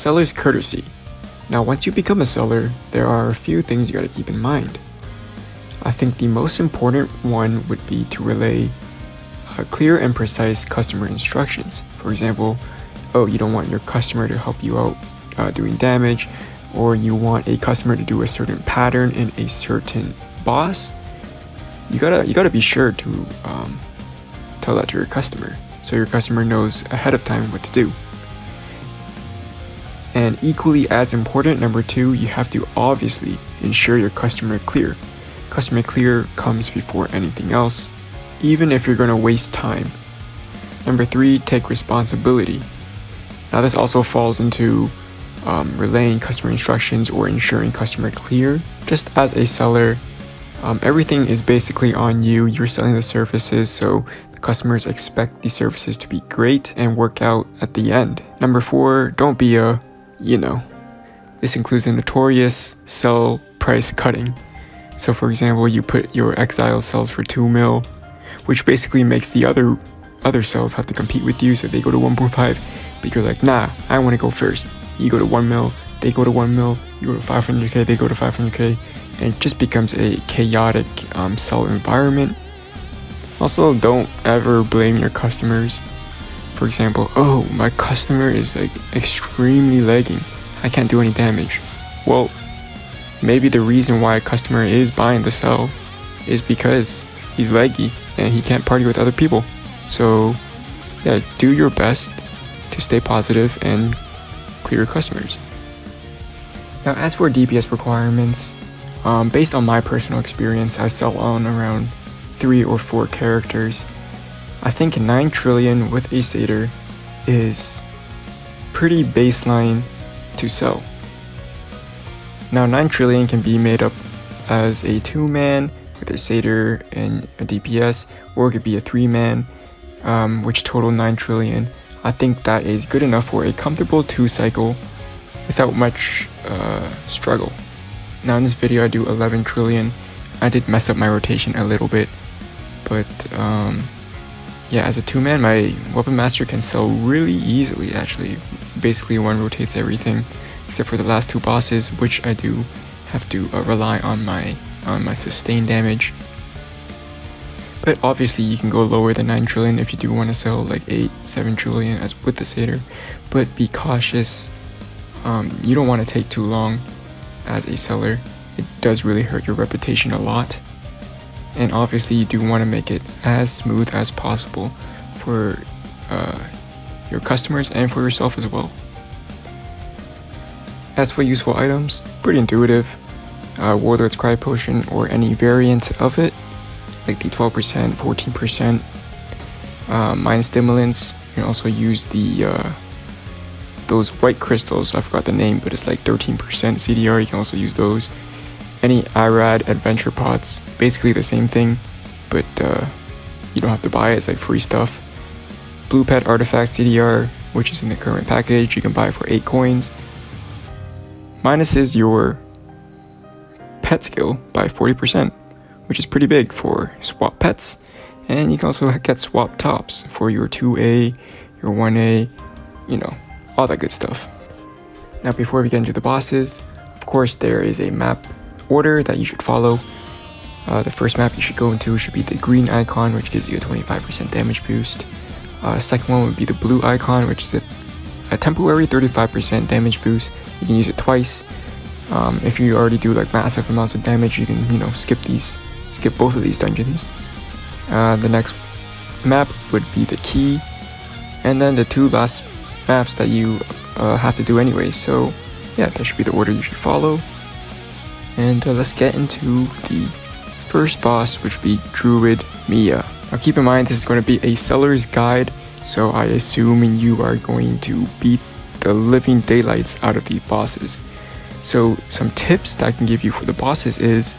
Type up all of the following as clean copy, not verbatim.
seller's courtesy. Now once you become a seller, there are a few things you gotta keep in mind. I think the most important one would be to relay clear and precise customer instructions. For example, you don't want your customer to help you out doing damage, or you want a customer to do a certain pattern in a certain boss. You gotta be sure to tell that to your customer, so your customer knows ahead of time what to do. And equally as important, number 2, you have to obviously ensure your customer clear. Customer clear comes before anything else, even if you're gonna waste time. Number 3, take responsibility. Now this also falls into relaying customer instructions or ensuring customer clear. Just as a seller, everything is basically on you. You're selling the services, so the customers expect the services to be great and work out at the end. Number 4, don't be a, this includes the notorious sell price cutting. So for example, you put your Exiles sells for 2 mil, which basically makes the other cells have to compete with you, so they go to 1.5, but you're like, nah, I want to go first. You go to 1 mil, they go to 1 mil, you go to 500k, they go to 500k, and it just becomes a chaotic cell environment. Also, don't ever blame your customers. For example, my customer is like extremely lagging, I can't do any damage. Well, maybe the reason why a customer is buying the cell is because he's laggy and he can't party with other people. So yeah, do your best to stay positive and clear your customers. Now as for DPS requirements, based on my personal experience, I sell on around 3 or 4 characters. I think 9 trillion with a satyr is pretty baseline to sell. Now 9 trillion can be made up as a 2-man with a satyr and a DPS, or it could be a 3-man, which total 9 trillion. I think that is good enough for a comfortable 2 cycle without much struggle. Now in this video I do 11 trillion. I did mess up my rotation a little bit, but yeah, as a 2-man, my weapon master can sell really easily actually. Basically one rotates everything except for the last 2 bosses, which I do have to rely on my sustain damage. But obviously you can go lower than 9 trillion if you do want to sell like 8-7 trillion as with the satyr, but be cautious. You don't want to take too long as a seller. It does really hurt your reputation a lot, and obviously you do want to make it as smooth as possible for your customers and for yourself as well. As for useful items, pretty intuitive. Warlord's Cry Potion or any variant of it, like the 12%, 14%. Mind Stimulants, you can also use the those white crystals, I forgot the name, but it's like 13% CDR, you can also use those. Any IRAD adventure pots, basically the same thing, but you don't have to buy it, it's like free stuff. Blue Pet Artifact CDR, which is in the current package, you can buy it for 8 coins. Minuses your pet skill by 40%, which is pretty big for swap pets. And you can also get swap tops for your 2A, your 1A, all that good stuff. Now before we get into the bosses, of course there is a map order that you should follow. The first map you should go into should be the green icon, which gives you a 25% damage boost. Second one would be the blue icon, which is a temporary 35% damage boost. You can use it twice. If you already do like massive amounts of damage, you can skip both of these dungeons. The next map would be the key, and then the 2 last maps that you have to do anyway. So yeah, that should be the order you should follow. And let's get into the first boss, which would be Druid Mia. Now keep in mind this is going to be a seller's guide, so I assume you are going to beat the living daylights out of the bosses. So some tips that I can give you for the bosses is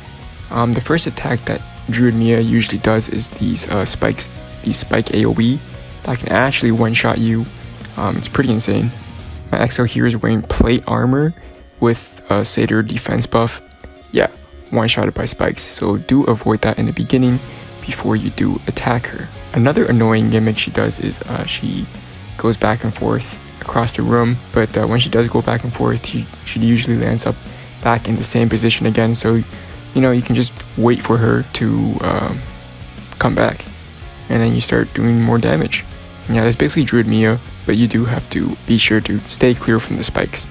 the first attack that Druid Mia usually does is these spikes, the spike AoE that can actually one-shot you. It's pretty insane. My Exo here is wearing plate armor with a satyr defense buff. Yeah, one-shotted by spikes, so do avoid that in the beginning before you do attack her. Another annoying gimmick she does is she goes back and forth across the room, but when she does go back and forth, she usually lands up back in the same position again, so you can just wait for her to come back, and then you start doing more damage. And yeah, that's basically Druid Mia, but you do have to be sure to stay clear from the spikes.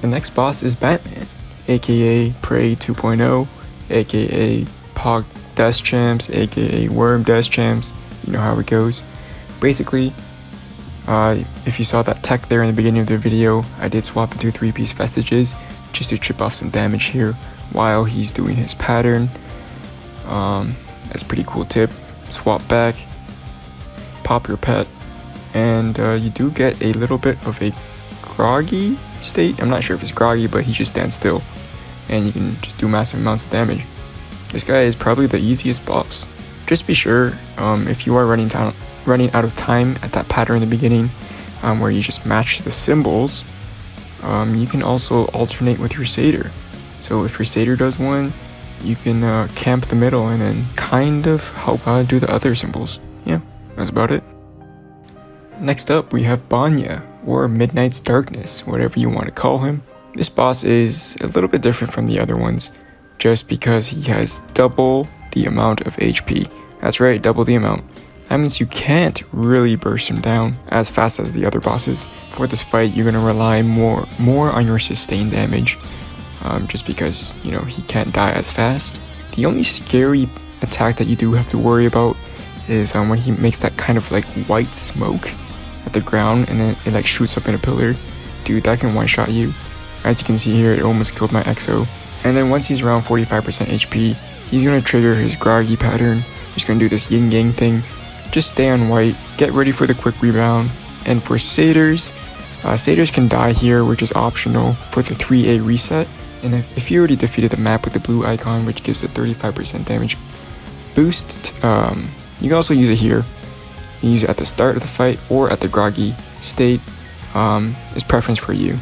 The next boss is Batman, aka Prey 2.0, aka Pog Death Champs, aka Worm Death Champs. You know how it goes. Basically, if you saw that tech there in the beginning of the video, I did swap into 3-piece Vestiges just to chip off some damage here while he's doing his pattern. That's a pretty cool tip. Swap back, pop your pet, and you do get a little bit of a groggy state. I'm not sure if it's groggy, but he just stands still and you can just do massive amounts of damage. This guy is probably the easiest boss. Just be sure if you are running out of time at that pattern in the beginning where you just match the symbols, you can also alternate with your satyr. So if your satyr does one, you can camp the middle and then kind of help do the other symbols. Yeah, that's about it. Next up, we have Banya, or Midnight's Darkness, whatever you want to call him. This boss is a little bit different from the other ones, just because he has double the amount of HP. That's right, double the amount. That means you can't really burst him down as fast as the other bosses. For this fight, you're going to rely more on your sustained damage, just because, he can't die as fast. The only scary attack that you do have to worry about is when he makes that kind of like white smoke at the ground and then it like shoots up in a pillar. Dude, that can one-shot you. As you can see here, it almost killed my Exo. And then once he's around 45% HP, he's going to trigger his groggy pattern. He's going to do this yin-yang thing. Just stay on white, get ready for the quick rebound. And for satyrs, satyrs can die here, which is optional for the 3A reset. And if you already defeated the map with the blue icon, which gives a 35% damage boost, you can also use it here. You can use it at the start of the fight or at the groggy state. It's preference for you.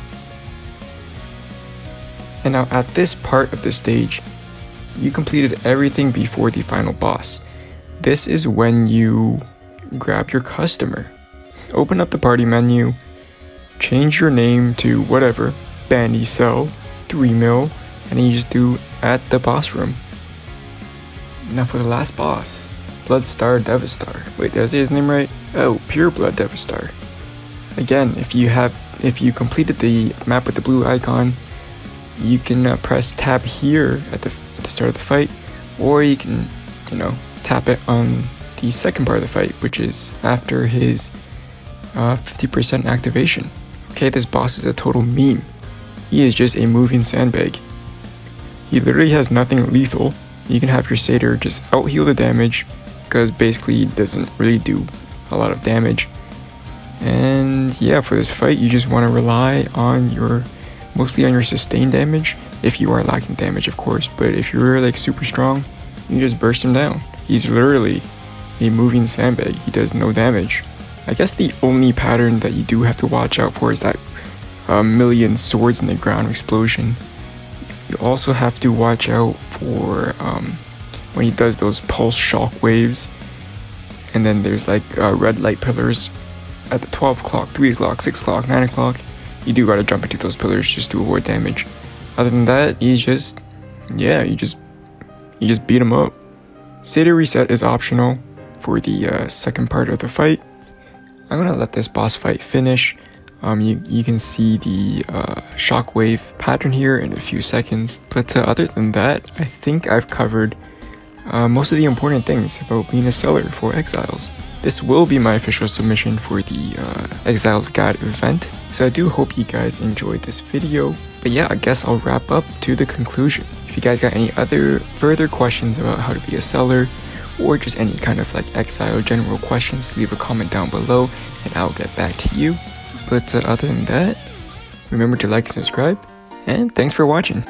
And now at this part of the stage, you completed everything before the final boss. This is when you grab your customer. Open up the party menu, change your name to whatever, Bandy Cell, 3 mil, and then you just do at the boss room. Now for the last boss, Bloodstar Devastar. Wait, did I say his name right? Oh, Pure Blood Devastar. Again, if you completed the map with the blue icon, you can press tab here at the start of the fight, or you can, tap it on the second part of the fight, which is after his 50% activation. Okay, this boss is a total meme. He is just a moving sandbag. He literally has nothing lethal. You can have your satyr just out heal the damage, because basically he doesn't really do a lot of damage. And yeah, for this fight, you just want to rely on mostly on your sustained damage, if you are lacking damage, of course. But if you're like super strong, you just burst him down. He's literally a moving sandbag. He does no damage. I guess the only pattern that you do have to watch out for is that million swords in the ground explosion. You also have to watch out for when he does those pulse shock waves, and then there's like red light pillars at the 12 o'clock, 3 o'clock, 6 o'clock, 9 o'clock. You do gotta jump into those pillars just to avoid damage. Other than that, you just beat him up. Satyr reset is optional for the second part of the fight. I'm gonna let this boss fight finish. You can see the shockwave pattern here in a few seconds. But other than that, I think I've covered most of the important things about being a seller for Exiles. This will be my official submission for the Exiles Guide event. So I do hope you guys enjoyed this video. But yeah, I guess I'll wrap up to the conclusion. If you guys got any other further questions about how to be a seller, or just any kind of like Exile general questions, leave a comment down below and I'll get back to you. But other than that, remember to like and subscribe, and thanks for watching.